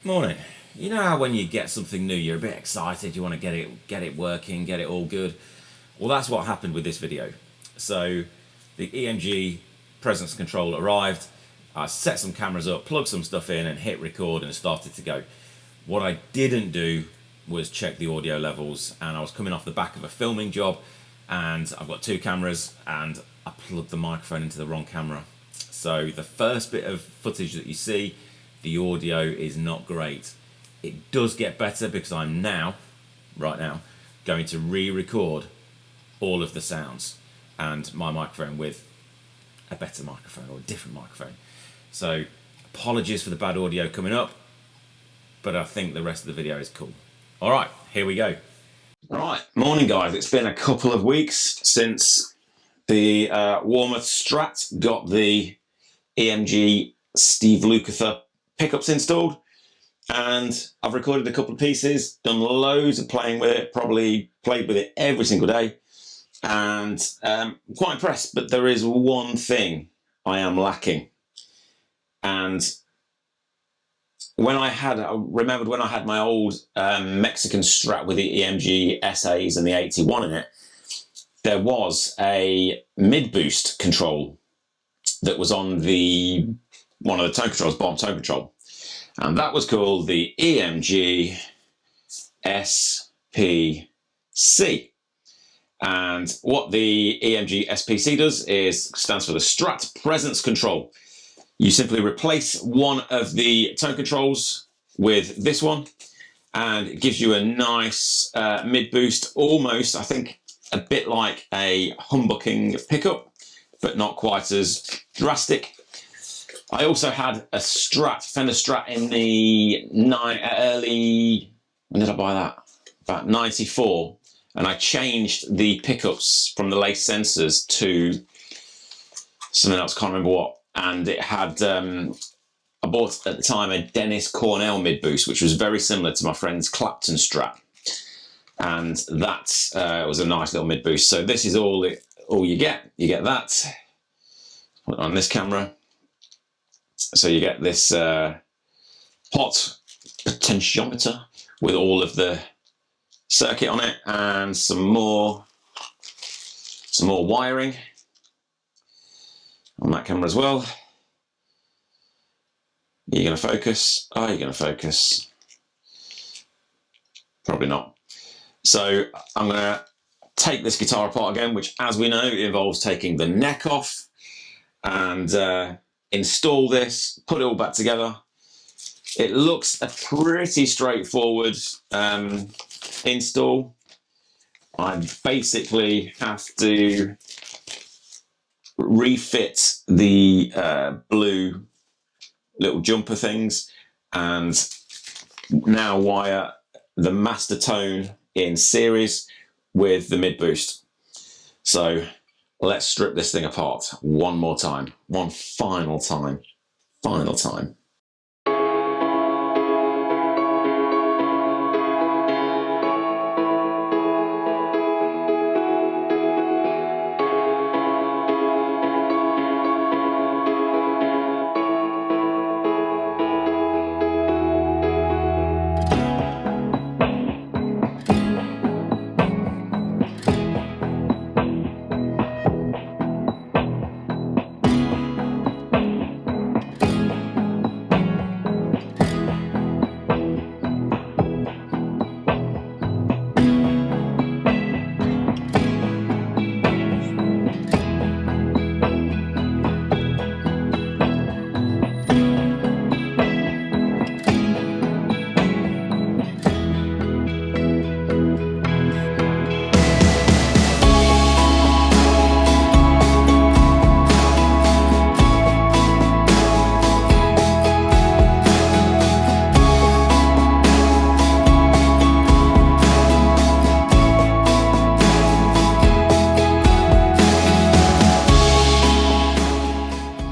Morning. You know how when you get something new, you're a bit excited, you want to get it working, get it all good? Well, that's what happened with this video. So the EMG presence control arrived, I set some cameras up, plugged some stuff in and hit record and it started to go. What I didn't do was check the audio levels, and I was coming off the back of a filming job and I've got two cameras and I plugged the microphone into the wrong camera. So the first bit of footage that you see, the audio is not great. It does get better because I'm right now, going to re-record all of the sounds and my microphone with a better microphone or a different microphone. So apologies for the bad audio coming up, but I think the rest of the video is cool. All right, here we go. All right, morning guys. It's been a couple of weeks since the Warmoth Strat got the EMG Lukather pickups installed, and I've recorded a couple of pieces, done loads of playing with it, probably played with it every single day, and I'm quite impressed. But there is one thing I am lacking, and I remembered when I had my old Mexican Strat with the EMG SAs and the 81 in it, there was a mid boost control that was on one of the tone controls, bottom tone control, and that was called the EMG SPC. And what the EMG SPC stands for the Strat Presence Control. You simply replace one of the tone controls with this one, and it gives you a nice mid boost, almost, I think, a bit like a humbucking pickup, but not quite as drastic. I also had a Fender Strat in the early, when did I buy that? About 94, and I changed the pickups from the lace sensors to something else, can't remember what, and it had, I bought at the time a Dennis Cornell mid boost, which was very similar to my friend's Clapton Strat, and that was a nice little mid boost. So this is all you get. You get that on this camera. So you get this pot potentiometer with all of the circuit on it, and some more wiring on that camera as well. You're going to focus. Are you going to focus? Probably not. So I'm going to take this guitar apart again, which, as we know, involves taking the neck off and install this, put it all back together. It looks a pretty straightforward install. I basically have to refit the blue little jumper things and now wire the master tone in series with the mid boost. So let's strip this thing apart one more time, one final time.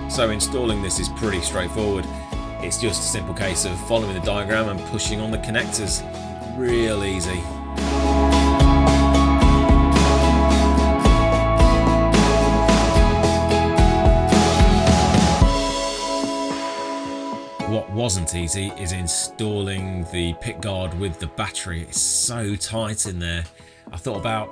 So installing this is pretty straightforward. It's just a simple case of following the diagram and pushing on the connectors. Real easy. What wasn't easy is installing the pick guard with the battery. It's so tight in there. I thought about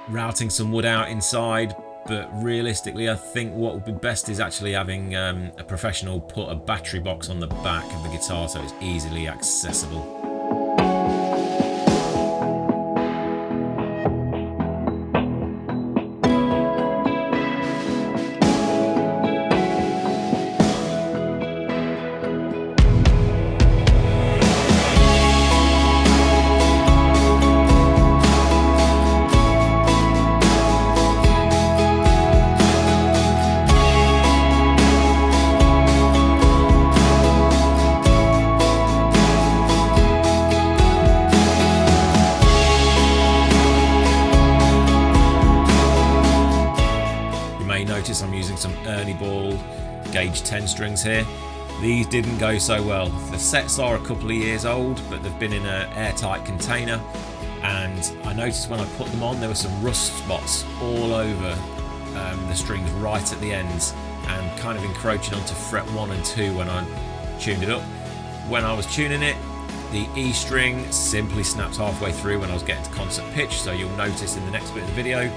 routing some wood out inside, but realistically I think what would be best is actually having a professional put a battery box on the back of the guitar so it's easily accessible. I'm using some Ernie Ball gauge 10 strings here. These didn't go so well. The sets are a couple of years old, but they've been in an airtight container, and I noticed when I put them on there were some rust spots all over the strings right at the ends and kind of encroaching onto fret 1 and 2 when I tuned it up. When I was tuning it, the E string simply snapped halfway through when I was getting to concert pitch, so you'll notice in the next bit of the video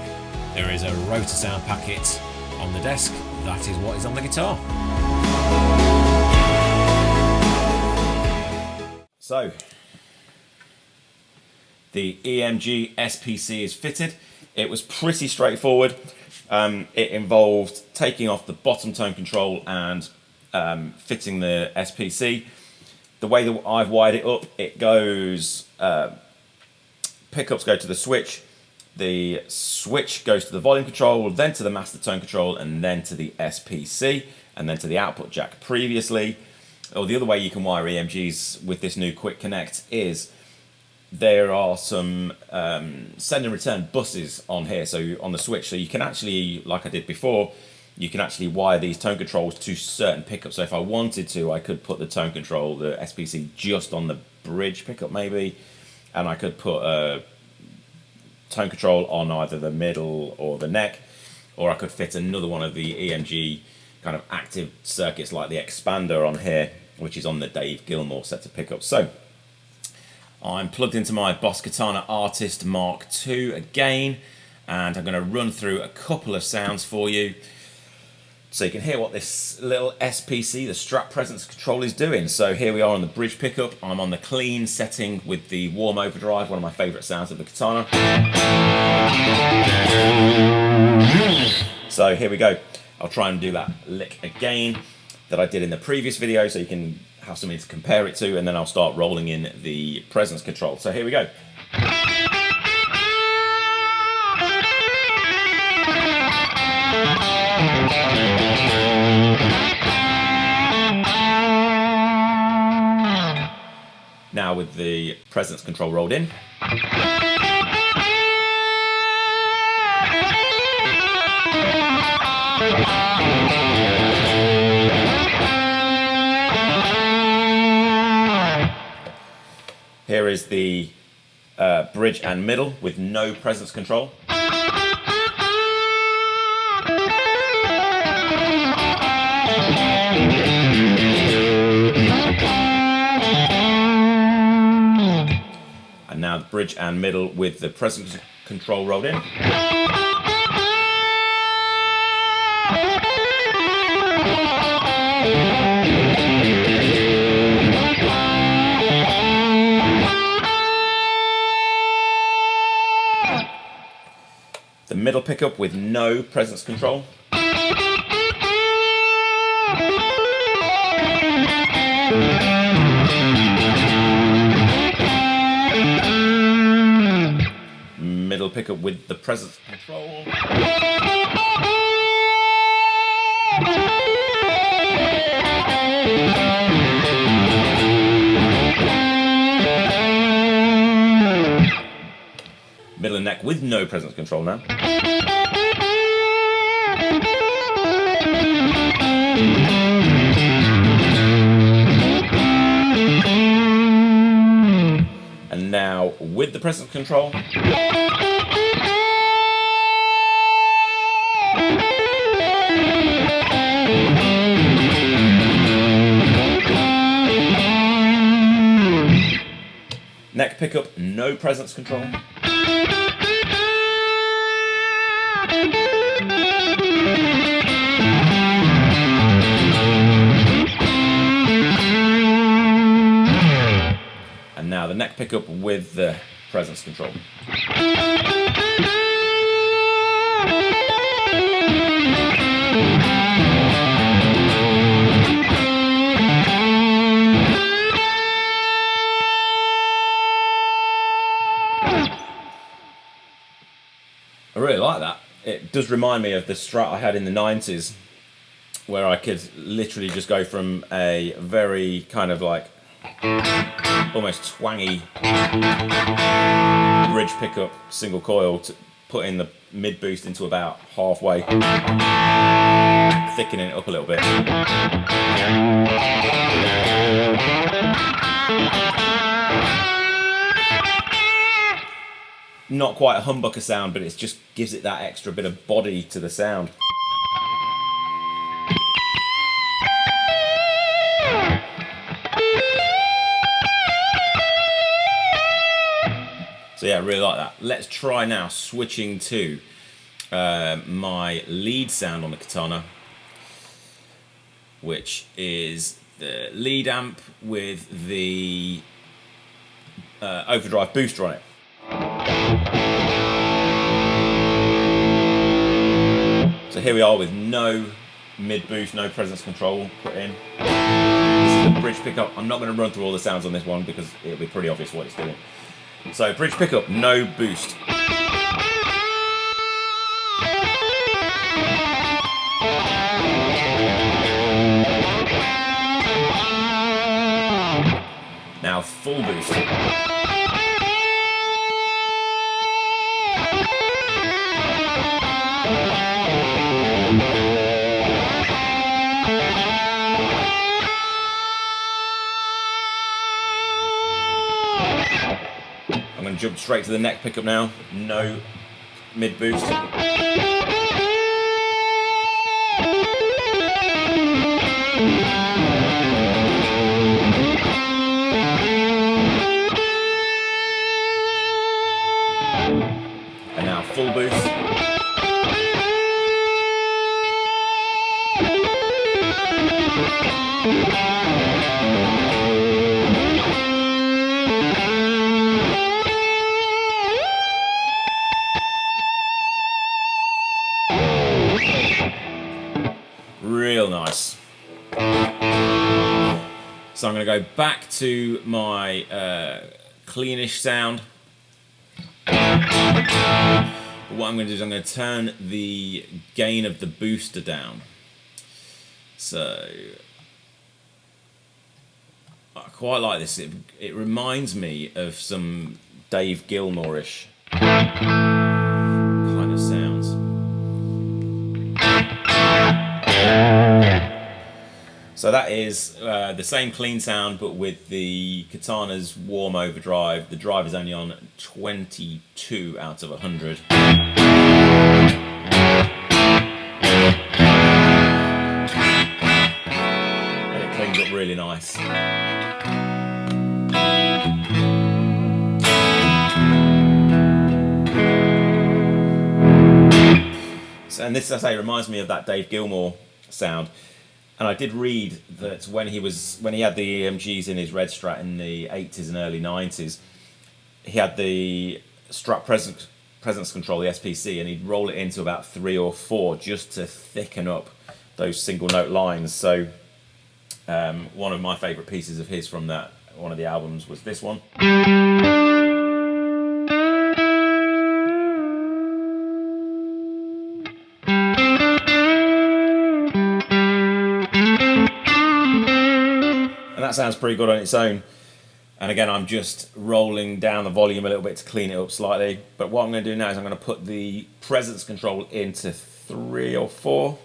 there is a rotor sound packet on the desk. That is what is on the guitar. So the EMG SPC is fitted. It was pretty straightforward. It involved taking off the bottom tone control and fitting the SPC. The way that I've wired it up, it goes, pickups go to the switch goes to the volume control, then to the master tone control, and then to the SPC, and then to the output jack. Previously, or the other way you can wire EMGs with this new quick connect is there are some send and return buses on here, so on the switch, so you can actually, like I did before, you can actually wire these tone controls to certain pickups. So if I wanted to, I could put the tone control, the SPC, just on the bridge pickup maybe, and I could put a tone control on either the middle or the neck, or I could fit another one of the EMG kind of active circuits like the expander on here, which is on the Dave Gilmour set of pickups. So I'm plugged into my Boss Katana Artist Mark II again, and I'm going to run through a couple of sounds for you so you can hear what this little SPC, the Strat Presence Control, is doing. So here we are on the bridge pickup. I'm on the clean setting with the warm overdrive, one of my favourite sounds of the Katana. So here we go. I'll try and do that lick again that I did in the previous video so you can have something to compare it to, and then I'll start rolling in the Presence Control. So here we go. Now with the Presence Control rolled in. Here is the bridge and middle with no Presence Control. And now the bridge and middle with the Presence Control rolled in. The middle pickup with no Presence Control. Middle pickup with the Presence Control. Middle and neck with no Presence Control now. And now with the Presence Control. pickup, no presence control. And now the neck pickup with the presence control. I really like that. It does remind me of the Strat I had in the 90s, where I could literally just go from a very kind of like almost twangy bridge pickup single coil to putting the mid boost into about halfway, thickening it up a little bit. Not quite a humbucker sound, but it just gives it that extra bit of body to the sound. So yeah, I really like that. Let's try now switching to my lead sound on the Katana, which is the lead amp with the overdrive booster on it. So here we are with no mid boost, no presence control put in. This is the bridge pickup. I'm not going to run through all the sounds on this one because it'll be pretty obvious what it's doing. So bridge pickup, no boost. Now full boost. I'm going to jump straight to the neck pickup now, no mid boost. And now full boost. Real nice. So I'm going to go back to my cleanish sound. But what I'm going to do is I'm going to turn the gain of the booster down. So I quite like this. It reminds me of some Dave Gilmour-ish kind of sounds. So that is the same clean sound, but with the Katana's warm overdrive. The drive is only on 22 out of 100. And it cleans up really nice. So, and this, as I say, reminds me of that Dave Gilmour sound. And I did read that when he had the EMGs in his red Strat in the 80s and early 90s, he had the Strat presence control, the SPC, and he'd roll it into about 3 or 4 just to thicken up those single note lines. So one of my favourite pieces of his from that one of the albums was this one. And that sounds pretty good on its own. And again, I'm just rolling down the volume a little bit to clean it up slightly. But what I'm going to do now is I'm going to put the presence control into 3 or 4.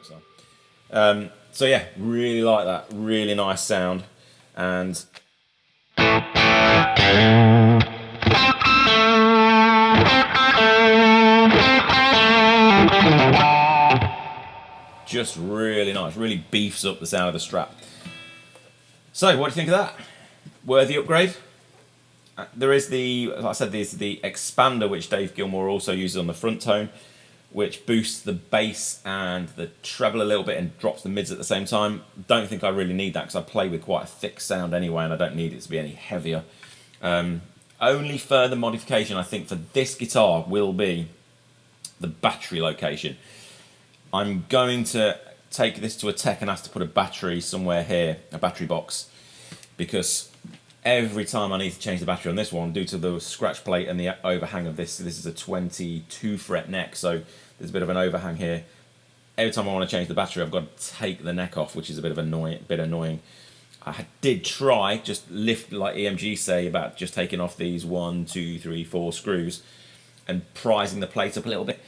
notes are. So yeah, really like that. Really nice sound, and just really nice. Really beefs up the sound of the Strat. So, what do you think of that? Worthy upgrade? There is like I said, there's the expander, which Dave Gilmour also uses on the front tone, which boosts the bass and the treble a little bit and drops the mids at the same time. Don't think I really need that because I play with quite a thick sound anyway, and I don't need it to be any heavier. Only further modification I think for this guitar will be the battery location. I'm going to take this to a tech and ask to put a battery somewhere here, a battery box, because every time I need to change the battery on this one, due to the scratch plate and the overhang of this is a 22 fret neck, so there's a bit of an overhang here. Every time I want to change the battery, I've got to take the neck off, which is a bit annoying. I did try, just lift, like EMG say, about just taking off these 1, 2, 3, 4 screws and prising the plate up a little bit,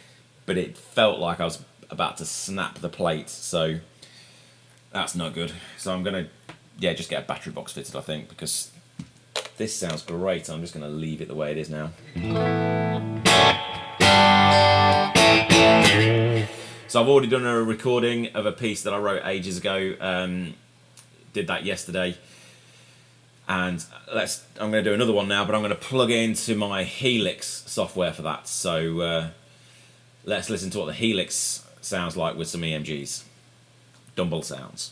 but it felt like I was about to snap the plate, so that's not good. So I'm gonna just get a battery box fitted, I think, because this sounds great. I'm just gonna leave it the way it is now. So I've already done a recording of a piece that I wrote ages ago, did that yesterday, and I'm going to do another one now, but I'm going to plug into my Helix software for that. So let's listen to what the Helix sounds like with some EMGs. Dumble sounds.